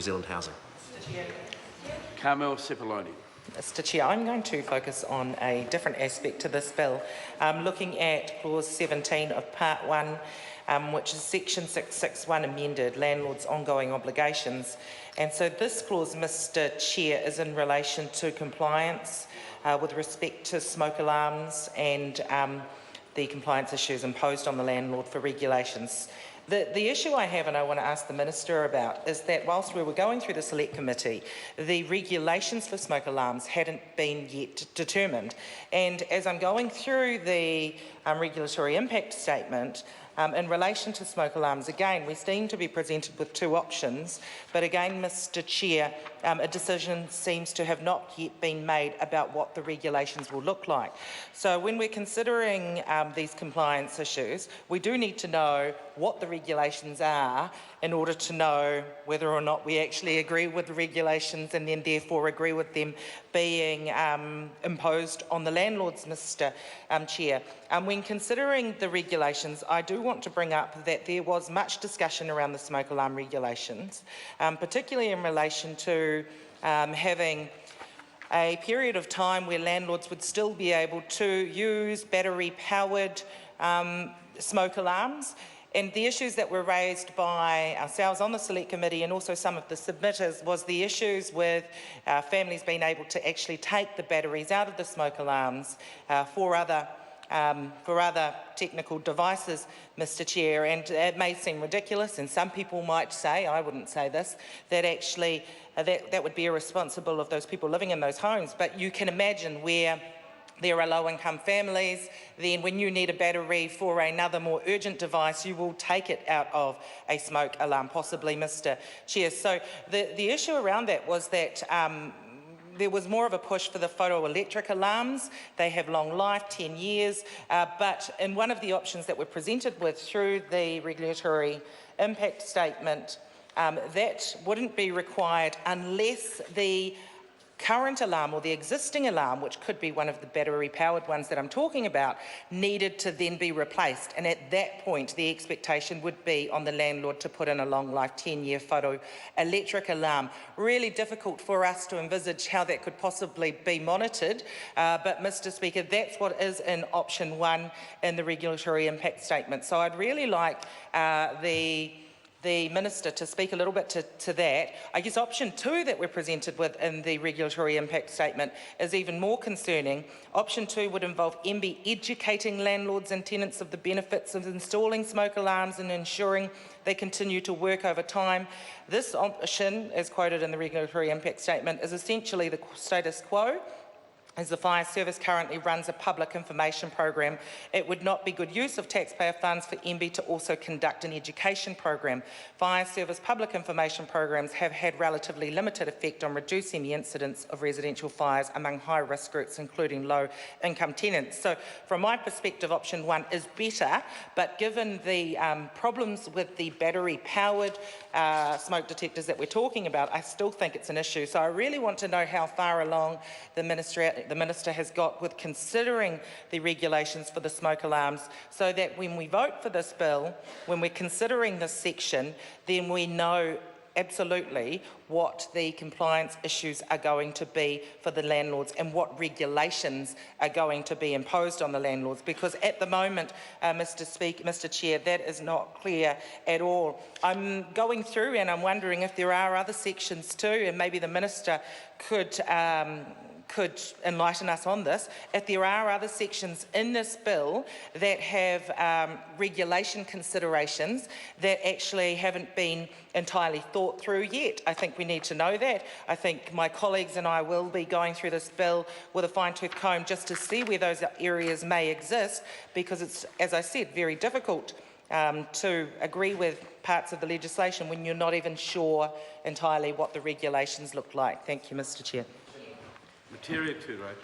Zealand housing. Carmel Sepuloni. Mr Chair, I'm going to focus on a different aspect to this bill, looking at clause 17 of part 1, which is section 661 amended, landlord's ongoing obligations. And so this clause, Mr Chair, is in relation to compliance with respect to smoke alarms and the compliance issues imposed on the landlord for regulations. The issue I have, and I want to ask the Minister about, is that whilst we were going through the Select Committee, the regulations for smoke alarms hadn't been yet determined. And as I'm going through the regulatory impact statement, in relation to smoke alarms, again, we seem to be presented with two options, but again, Mr Chair, a decision seems to have not yet been made about what the regulations will look like. So when we're considering these compliance issues, we do need to know what the regulations are in order to know whether or not we actually agree with the regulations and then therefore agree with them being imposed on the landlords, Mr Chair. When considering the regulations, I do want to bring up that there was much discussion around the smoke alarm regulations, particularly in relation to having a period of time where landlords would still be able to use battery-powered smoke alarms. And the issues that were raised by ourselves on the Select Committee and also some of the submitters was the issues with families being able to actually take the batteries out of the smoke alarms for other technical devices, Mr Chair. And it may seem ridiculous, and some people might say, I wouldn't say this, that actually that would be irresponsible of those people living in those homes. But you can imagine where there are low-income families, then when you need a battery for another more urgent device, you will take it out of a smoke alarm, possibly, Mr Chair. So the issue around that was that there was more of a push for the photoelectric alarms. They have long life, 10 years, but in one of the options that we're presented with through the regulatory impact statement, that wouldn't be required unless the current alarm or the existing alarm, which could be one of the battery-powered ones that I'm talking about, needed to then be replaced. And at that point, the expectation would be on the landlord to put in a long-life 10-year photoelectric alarm. Really difficult for us to envisage how that could possibly be monitored. But, Mr Speaker, that's what is in option 1 in the regulatory impact statement. So I'd really like the Minister to speak a little bit to that. I guess option 2 that we're presented with in the regulatory impact statement is even more concerning. Option 2 would involve MB educating landlords and tenants of the benefits of installing smoke alarms and ensuring they continue to work over time. This option, as quoted in the regulatory impact statement, is essentially the status quo. As the Fire Service currently runs a public information program, it would not be good use of taxpayer funds for MB to also conduct an education program. Fire Service public information programs have had relatively limited effect on reducing the incidence of residential fires among high-risk groups, including low-income tenants. So, from my perspective, option 1 is better, but given the problems with the battery-powered smoke detectors that we're talking about, I still think it's an issue. So I really want to know how far along the Minister has got with considering the regulations for the smoke alarms, so that when we vote for this bill, when we're considering this section, then we know absolutely what the compliance issues are going to be for the landlords and what regulations are going to be imposed on the landlords, because at the moment, Mr Chair, that is not clear at all. I'm going through and I'm wondering if there are other sections too, and maybe the Minister could enlighten us on this, if there are other sections in this bill that have regulation considerations that actually haven't been entirely thought through yet. I think we need to know that. I think my colleagues and I will be going through this bill with a fine-tooth comb just to see where those areas may exist, because it's, as I said, very difficult to agree with parts of the legislation when you're not even sure entirely what the regulations look like. Thank you, Mr Chair. Materia Ture.